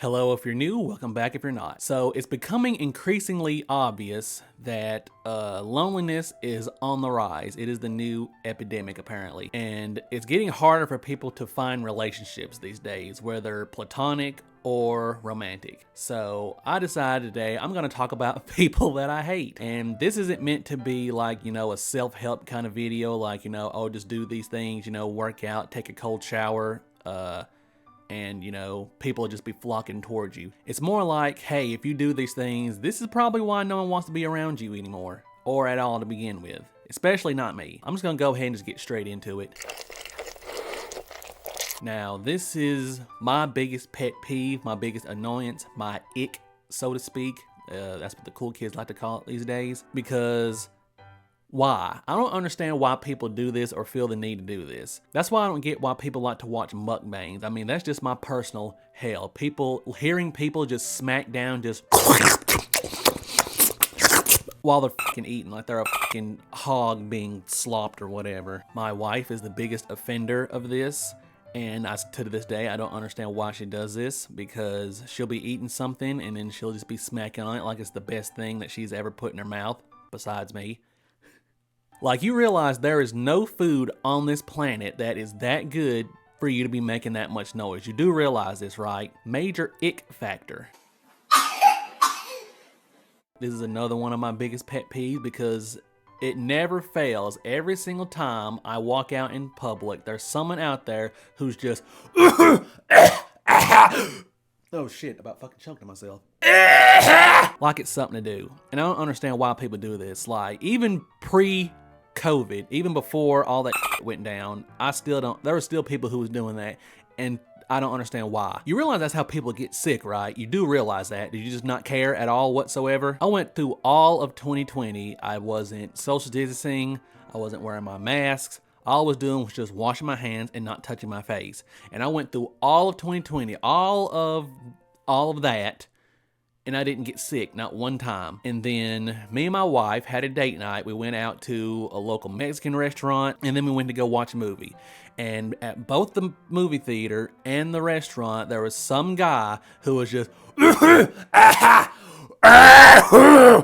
Hello if you're new, welcome back if you're not. So it's becoming increasingly obvious that loneliness is on the rise. It is the new epidemic apparently. And it's getting harder for people to find relationships these days, whether platonic or romantic. So I decided today I'm gonna talk about people that I hate. And this isn't meant to be like, a self-help kind of video, like, oh, just do these things, work out, take a cold shower, and people will just be flocking towards you. It's more like, hey, if you do these things, this is probably why no one wants to be around you anymore, or at all to begin with, especially not me. I'm just gonna go ahead and just get straight into it. Now, this is my biggest pet peeve, my biggest annoyance, my ick, so to speak. That's what the cool kids like to call it these days, because why? I don't understand why people do this or feel the need to do this. That's why I don't get why people like to watch mukbangs. I mean, that's just my personal hell. Hearing people just smack down, just while they're fucking eating, like they're a fucking hog being slopped or whatever. My wife is the biggest offender of this. And to this day, I don't understand why she does this, because she'll be eating something and then she'll just be smacking on it like it's the best thing that she's ever put in her mouth, besides me. Like, you realize there is no food on this planet that is that good for you to be making that much noise. You do realize this, right? Major ick factor. This is another one of my biggest pet peeves because it never fails. Every single time I walk out in public, there's someone out there who's just oh shit, about fucking choking myself. Like it's something to do. And I don't understand why people do this. Like, even pre-COVID, even before all that went down, there were still people who was doing that, and I don't understand why. You realize that's how people get sick, right? You do realize that. Did you just not care at all whatsoever? I went through all of 2020. I wasn't social distancing. I wasn't wearing my masks. All I was doing was just washing my hands and not touching my face. And I went through all of 2020, all of that, and I didn't get sick, not one time. And then me and my wife had a date night. We went out to a local Mexican restaurant, and then we went to go watch a movie. And at both the movie theater and the restaurant, there was some guy who was just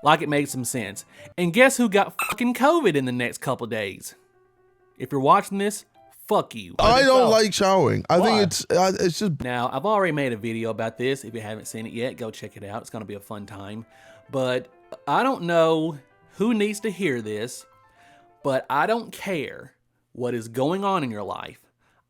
like it made some sense. And guess who got fucking COVID in the next couple days? If you're watching this, fuck you. I don't like showering. I think it's just... Now, I've already made a video about this. If you haven't seen it yet, go check it out. It's going to be a fun time. But I don't know who needs to hear this, but I don't care what is going on in your life.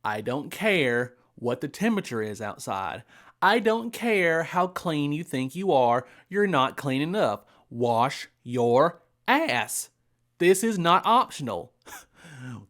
I don't care what the temperature is outside. I don't care how clean you think you are. You're not clean enough. Wash your ass. This is not optional.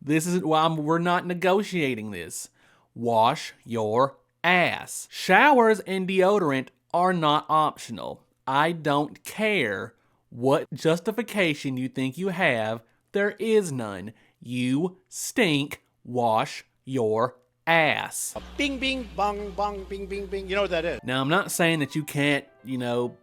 This is why we're not negotiating this. Wash your ass. Showers and deodorant are not optional. I don't care what justification you think you have. There is none. You stink. Wash your ass. Bing, bing, bong, bong, bing, bing, bing. You know what that is. Now, I'm not saying that you can't,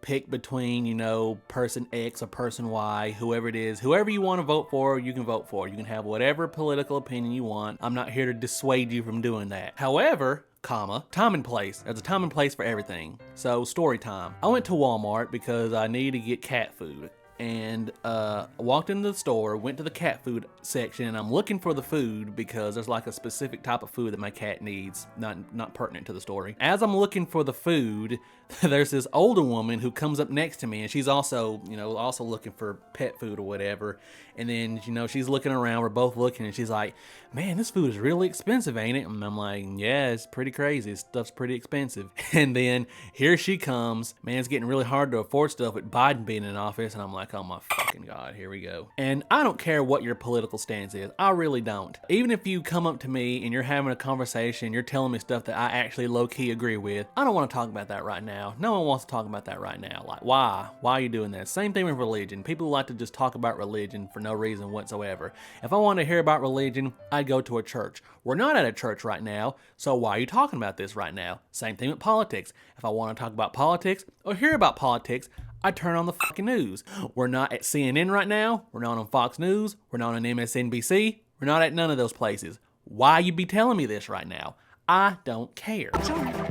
pick between, person X or person Y, whoever it is. Whoever you want to vote for, you can vote for. You can have whatever political opinion you want. I'm not here to dissuade you from doing that. However, time and place. There's a time and place for everything. So, story time. I went to Walmart because I needed to get cat food. And I walked into the store, went to the cat food section, and I'm looking for the food because there's like a specific type of food that my cat needs, not pertinent to the story. As I'm looking for the food, there's this older woman who comes up next to me, and she's also, also looking for pet food or whatever. And then, she's looking around, we're both looking, and she's like, man, this food is really expensive, ain't it? And I'm like, yeah, it's pretty crazy. This stuff's pretty expensive. And then here she comes. Man, it's getting really hard to afford stuff with Biden being in office. And I'm like, oh my fucking God, here we go. And I don't care what your political stance is. I really don't. Even if you come up to me and you're having a conversation, you're telling me stuff that I actually low-key agree with, I don't want to talk about that right now. No one wants to talk about that right now. Like, why? Why are you doing that? Same thing with religion. People like to just talk about religion for no reason whatsoever. If I wanted to hear about religion, I'd go to a church. We're not at a church right now, so why are you talking about this right now? Same thing with politics. If I want to talk about politics or hear about politics, I turn on the fucking news. We're not at CNN right now. We're not on Fox News. We're not on MSNBC. We're not at none of those places. Why you be telling me this right now? I don't care.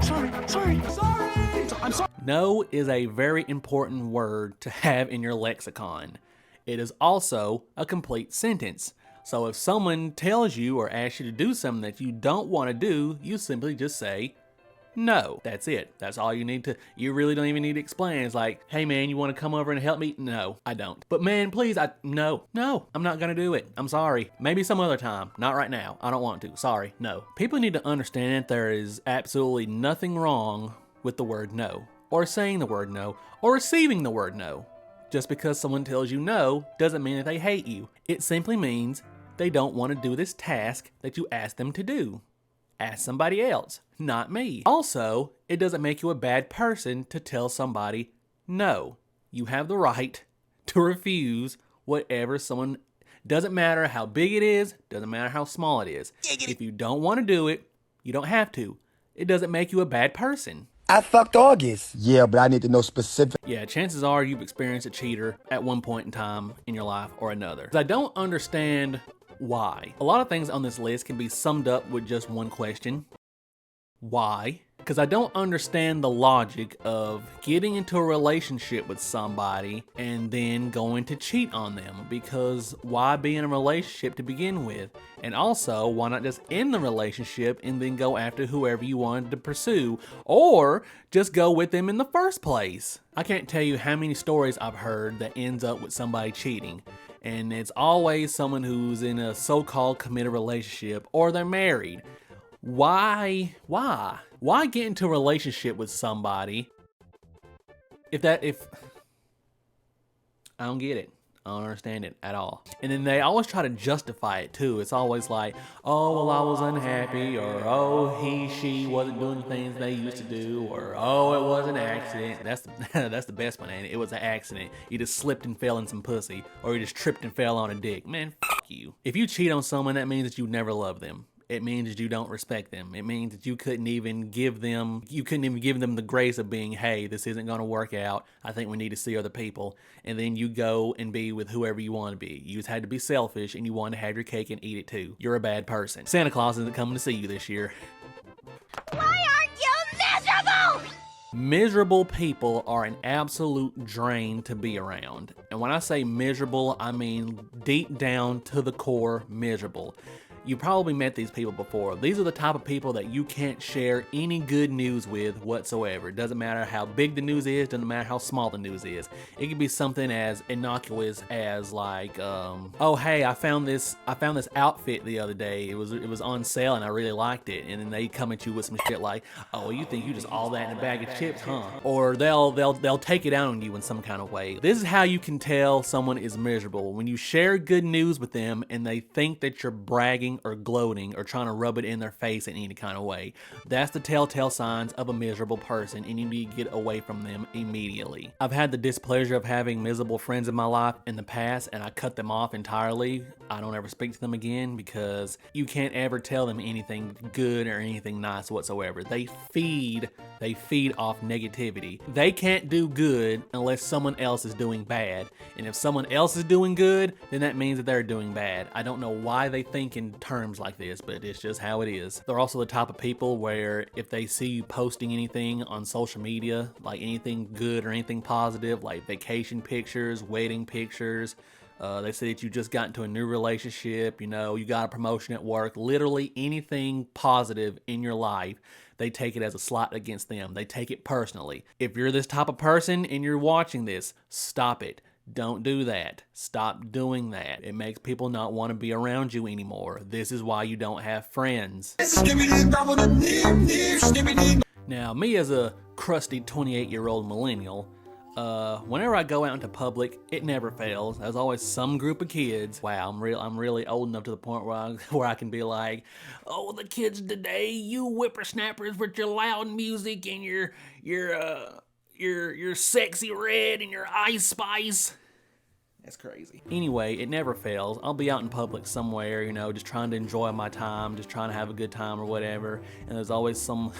Sorry. No is a very important word to have in your lexicon. It is also a complete sentence. So if someone tells you or asks you to do something that you don't want to do, you simply just say, no. That's it. That's all you need to, you really don't even need to explain. It's like, hey man, you want to come over and help me? No, I don't. But man, please, no, I'm not gonna do it. I'm sorry. Maybe some other time. Not right now. I don't want to. Sorry, no. People need to understand that there is absolutely nothing wrong with the word no, or saying the word no, or receiving the word no. Just because someone tells you no doesn't mean that they hate you. It simply means they don't want to do this task that you asked them to do. Ask somebody else, not me. Also, it doesn't make you a bad person to tell somebody no. You have the right to refuse whatever someone, doesn't matter how big it is, doesn't matter how small it is. If you don't want to do it, you don't have to. It doesn't make you a bad person. I fucked August. Yeah, but I need to know specific. Yeah, chances are you've experienced a cheater at one point in time in your life or another. I don't understand why. A lot of things on this list can be summed up with just one question. Why? Because I don't understand the logic of getting into a relationship with somebody and then going to cheat on them. Because why be in a relationship to begin with? And also, why not just end the relationship and then go after whoever you wanted to pursue? Or just go with them in the first place? I can't tell you how many stories I've heard that ends up with somebody cheating. And it's always someone who's in a so-called committed relationship or they're married. Why get into a relationship with somebody if I don't get it. I don't understand it at all. And then they always try to justify it too. It's always like, oh, well, I was unhappy, or oh, she wasn't doing the things they used to do, or oh, it was an accident. That's the best one, ain't it? It was an accident. You just slipped and fell in some pussy, or you just tripped and fell on a dick. Man, fuck you. If you cheat on someone, that means that you never love them. It means that you don't respect them. It means that you couldn't even give them the grace of being, hey, this isn't going to work out. I think we need to see other people. And then you go and be with whoever you want to be. You just had to be selfish and you want to have your cake and eat it too. You're a bad person. Santa Claus isn't coming to see you this year. Why aren't you miserable? Miserable people are an absolute drain to be around. And when I say miserable, I mean deep down to the core miserable. You probably met these people before. These are the type of people that you can't share any good news with whatsoever. It doesn't matter how big the news is, doesn't matter how small the news is. It could be something as innocuous as like, oh hey, I found this outfit the other day. It was on sale and I really liked it. And then they come at you with some shit like, oh, you think you just all that in a bag of chips, huh? Or they'll take it out on you in some kind of way. This is how you can tell someone is miserable. When you share good news with them and they think that you're bragging or gloating or trying to rub it in their face in any kind of way. That's the telltale signs of a miserable person, and you need to get away from them immediately. I've had the displeasure of having miserable friends in my life in the past, and I cut them off entirely. I don't ever speak to them again because you can't ever tell them anything good or anything nice whatsoever. They feed off negativity. They can't do good unless someone else is doing bad. And if someone else is doing good, then that means that they're doing bad. I don't know why they think in terms like this, but it's just how it is. They're also the type of people where if they see you posting anything on social media, like anything good or anything positive, like vacation pictures, wedding pictures, they say that you just got into a new relationship, you got a promotion at work, literally anything positive in your life, they take it as a slight against them. They take it personally. If you're this type of person and you're watching this, stop it. Don't do that. Stop doing that. It makes people not want to be around you anymore. This is why you don't have friends. Now, me as a crusty 28-year-old millennial, whenever I go out into public, it never fails. There's always some group of kids. Wow, I'm really old enough to the point where I can be like, oh, the kids today, you whippersnappers with your loud music and your sexy red and your Ice Spice. That's crazy. Anyway, it never fails. I'll be out in public somewhere, just trying to enjoy my time, just trying to have a good time or whatever. And there's always some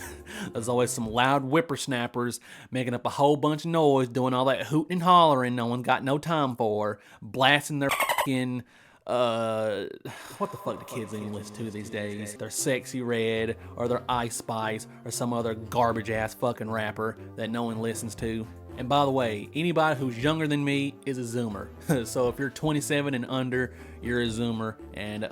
loud whippersnappers making up a whole bunch of noise, doing all that hooting and hollering no one got no time for, blasting their fucking what the fuck do kids even listen to these days? They're Sexy Red, or they're Ice Spice, or some other garbage ass fucking rapper that no one listens to. And by the way, anybody who's younger than me is a Zoomer. So if you're 27 and under, you're a Zoomer, and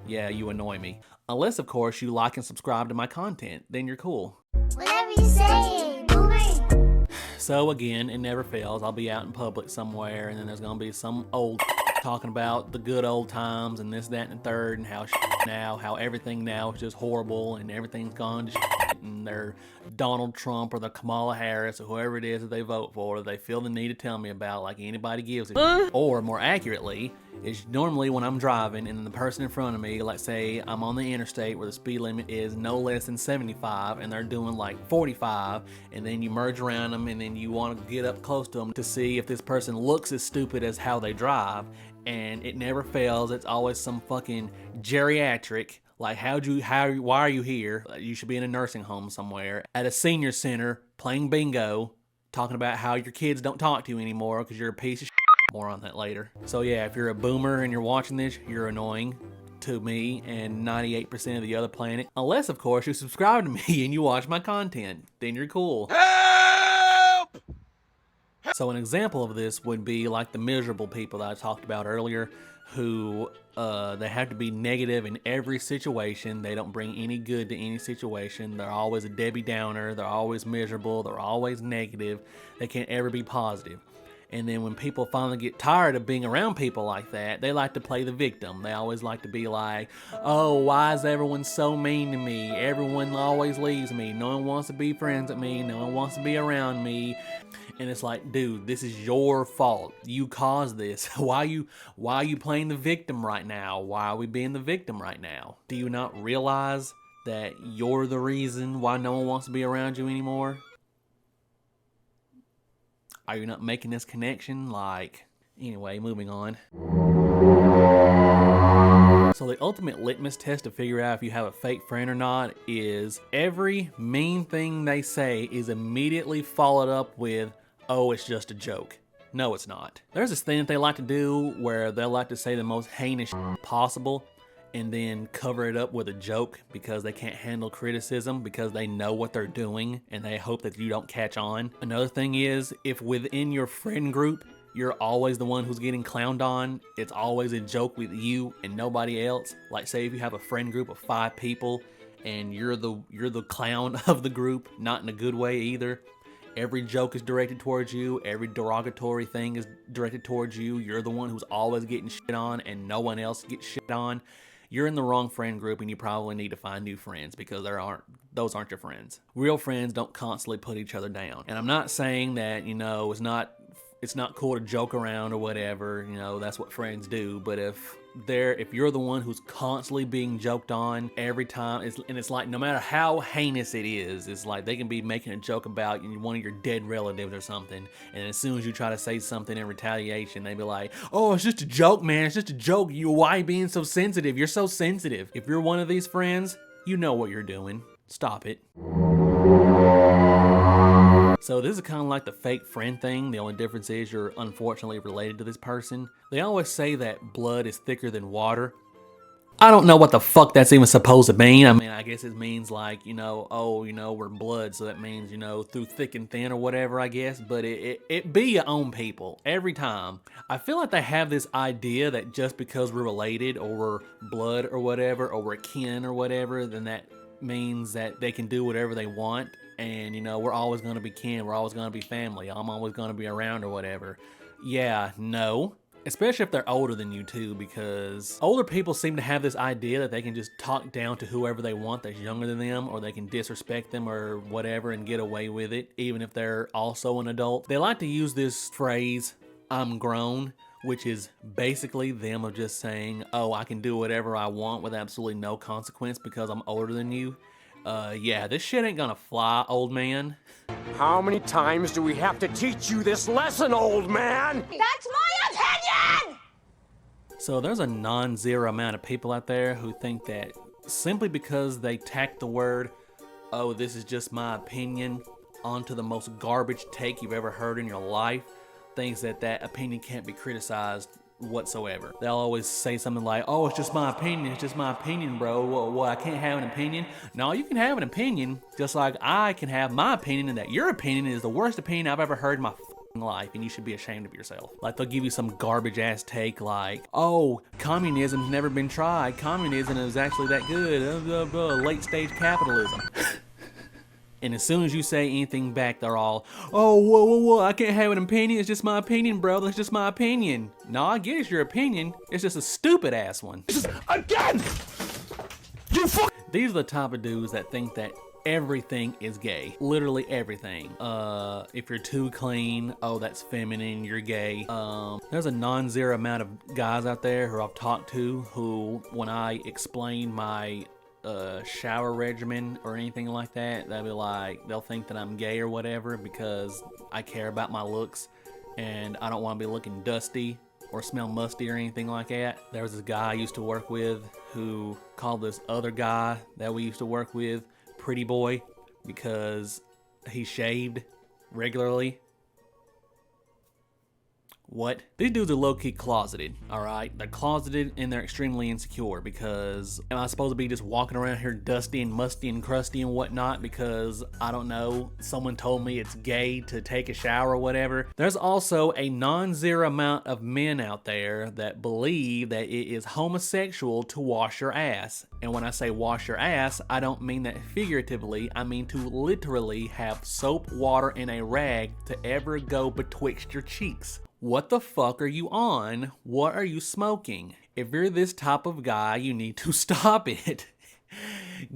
yeah, you annoy me. Unless, of course, you like and subscribe to my content, then you're cool. Whatever you say, boomer. So again, it never fails. I'll be out in public somewhere, and then there's gonna be some old talking about the good old times and this, that, and the third, and how now, how everything now is just horrible and everything's gone to and they're Donald Trump or the Kamala Harris or whoever it is that they vote for, they feel the need to tell me about like anybody gives it. Or more accurately, is normally when I'm driving and the person in front of me, like say I'm on the interstate where the speed limit is no less than 75 and they're doing like 45, and then you merge around them and then you want to get up close to them to see if this person looks as stupid as how they drive. And it never fails. It's always some fucking geriatric. Like, why are you here? You should be in a nursing home somewhere, at a senior center, playing bingo, talking about how your kids don't talk to you anymore because you're a piece of shit. More on that later. So yeah, if you're a boomer and you're watching this, you're annoying to me and 98% of the other planet. Unless, of course, you subscribe to me and you watch my content. Then you're cool. Help! So an example of this would be like the miserable people that I talked about earlier, who they have to be negative in every situation. They don't bring any good to any situation. They're always a Debbie Downer. They're always miserable. They're always negative. They can't ever be positive. And then when people finally get tired of being around people like that, they like to play the victim. They always like to be like, oh, why is everyone so mean to me? Everyone always leaves me. No one wants to be friends with me. No one wants to be around me. And it's like, dude, this is your fault. You caused this. Why are you playing the victim right now? Why are we being the victim right now? Do you not realize that you're the reason why no one wants to be around you anymore? Are you not making this connection? Like, anyway, moving on. So the ultimate litmus test to figure out if you have a fake friend or not is every mean thing they say is immediately followed up with, oh, it's just a joke. No, it's not. There's this thing that they like to do where they like to say the most heinous shit possible and then cover it up with a joke because they can't handle criticism because they know what they're doing and they hope that you don't catch on. Another thing is, if within your friend group you're always the one who's getting clowned on, it's always a joke with you and nobody else. Like say if you have a friend group of 5 people and you're the clown of the group, not in a good way either. Every joke is directed towards you. Every derogatory thing is directed towards you. You're the one who's always getting shit on and no one else gets shit on. You're in the wrong friend group and you probably need to find new friends because those aren't your friends. Real friends don't constantly put each other down. And I'm not saying that, it's not cool to joke around or whatever, that's what friends do. But if you're the one who's constantly being joked on every time, it's like no matter how heinous it is, it's like they can be making a joke about one of your dead relatives or something, and as soon as you try to say something in retaliation, they be like, oh, it's just a joke, man, it's just a joke. Why are you being so sensitive? You're so sensitive. If you're one of these friends, you know what you're doing. Stop it. So this is kind of like the fake friend thing. The only difference is you're unfortunately related to this person. They always say that blood is thicker than water. I don't know what the fuck that's even supposed to mean. I mean, I guess it means like, we're blood, so that means, through thick and thin or whatever, I guess. But it be your own people every time. I feel like they have this idea that just because we're related or we're blood or whatever, or we're kin or whatever, then that means that they can do whatever they want. And, we're always going to be kin. We're always going to be family. I'm always going to be around or whatever. Yeah, no. Especially if they're older than you too, because older people seem to have this idea that they can just talk down to whoever they want that's younger than them, or they can disrespect them or whatever and get away with it, even if they're also an adult. They like to use this phrase, I'm grown, which is basically them of just saying, oh, I can do whatever I want with absolutely no consequence because I'm older than you. Yeah, this shit ain't gonna fly, old man. How many times do we have to teach you this lesson, old man? That's my opinion! So there's a non-zero amount of people out there who think that simply because they tack the word, oh, this is just my opinion, onto the most garbage take you've ever heard in your life, thinks that that opinion can't be criticized whatsoever. They'll always say something like, oh, it's just my opinion, it's just my opinion, bro. What, I can't have an opinion? No, you can have an opinion, just like I can have my opinion, and that your opinion is the worst opinion I've ever heard in my life, and you should be ashamed of yourself. Like, they'll give you some garbage ass take like, oh, communism's never been tried, communism is actually that good, late stage capitalism. And as soon as you say anything back, they're all, oh, whoa, I can't have an opinion, it's just my opinion, bro, that's just my opinion. No, I get it's your opinion, it's just a stupid ass one. Again! You fuck! These are the type of dudes that think that everything is gay. Literally everything. If you're too clean, oh, that's feminine, you're gay. There's a non-zero amount of guys out there who I've talked to who, when I explain my shower regimen or anything like that, they'll be like, they'll think that I'm gay or whatever because I care about my looks and I don't want to be looking dusty or smell musty or anything like that. There was this guy I used to work with who called this other guy that we used to work with pretty boy because he shaved regularly. What? These dudes are low-key closeted, alright? They're closeted and they're extremely insecure because am I supposed to be just walking around here dusty and musty and crusty and whatnot because, I don't know, someone told me it's gay to take a shower or whatever? There's also a non-zero amount of men out there that believe that it is homosexual to wash your ass. And when I say wash your ass, I don't mean that figuratively, I mean to literally have soap, water, and a rag to ever go betwixt your cheeks. What the fuck are you on? What are you smoking? If you're this type of guy, you need to stop it.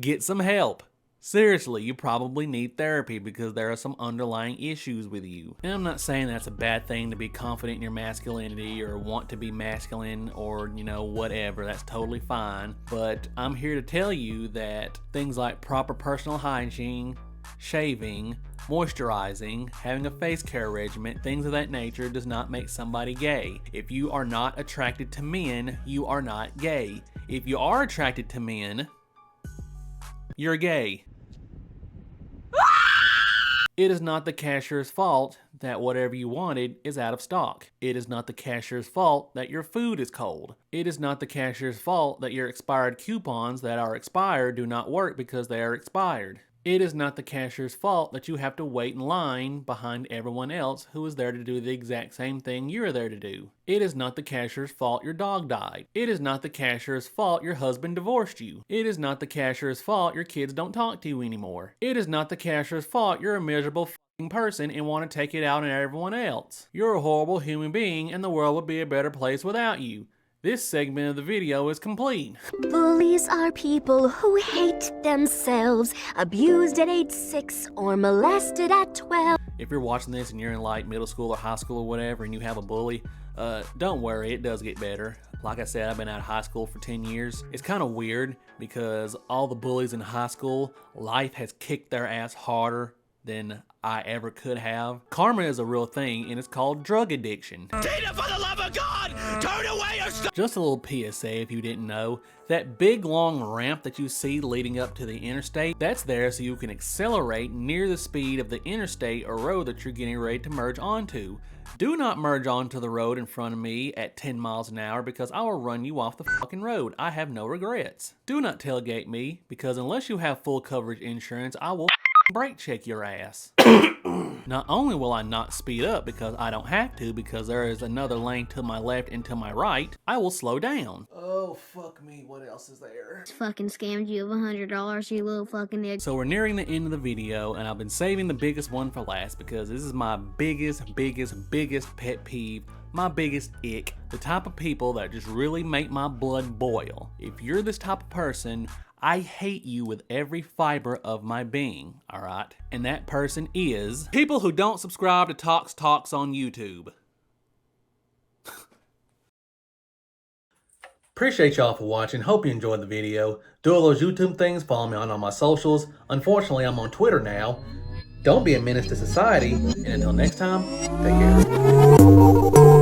Get some help. Seriously, you probably need therapy because there are some underlying issues with you. And I'm not saying that's a bad thing to be confident in your masculinity or want to be masculine or, you know, whatever. That's totally fine. But I'm here to tell you that things like proper personal hygiene, shaving, moisturizing, having a face care regimen, things of that nature does not make somebody gay. If you are not attracted to men, you are not gay. If you are attracted to men, you're gay. It is not the cashier's fault that whatever you wanted is out of stock. It is not the cashier's fault that your food is cold. It is not the cashier's fault that your expired coupons that are expired do not work because they are expired. It is not the cashier's fault that you have to wait in line behind everyone else who is there to do the exact same thing you're there to do. It is not the cashier's fault your dog died. It is not the cashier's fault your husband divorced you. It is not the cashier's fault your kids don't talk to you anymore. It is not the cashier's fault you're a miserable f***ing person and want to take it out on everyone else. You're a horrible human being and the world would be a better place without you. This segment of the video is complete. Bullies are people who hate themselves, abused at age 6 or molested at 12. If you're watching this and you're in like middle school or high school or whatever and you have a bully, don't worry, it does get better. Like I said, I've been out of high school for 10 years. It's kind of weird because all the bullies in high school, life has kicked their ass harder than I ever could have. Karma is a real thing and it's called drug addiction. Tina, for the love of God, turn away your stuff! Just a little PSA if you didn't know, that big long ramp that you see leading up to the interstate, that's there so you can accelerate near the speed of the interstate or road that you're getting ready to merge onto. Do not merge onto the road in front of me at 10 miles an hour because I will run you off the fucking road. I have no regrets. Do not tailgate me because unless you have full coverage insurance, I will brake check your ass. Not only will I not speed up because I don't have to because there is another lane to my left and to my right, I will slow down. Oh, fuck me, what else is there? Fucking scammed you of $100, you little fucking nigga. So we're nearing the end of the video and I've been saving the biggest one for last because this is my biggest pet peeve, my biggest ick, the type of people that just really make my blood boil. If you're this type of person, I hate you with every fiber of my being, alright? And that person is people who don't subscribe to Talks on YouTube. Appreciate y'all for watching. Hope you enjoyed the video. Do all those YouTube things. Follow me on all my socials. Unfortunately, I'm on Twitter now. Don't be a menace to society. And until next time, take care.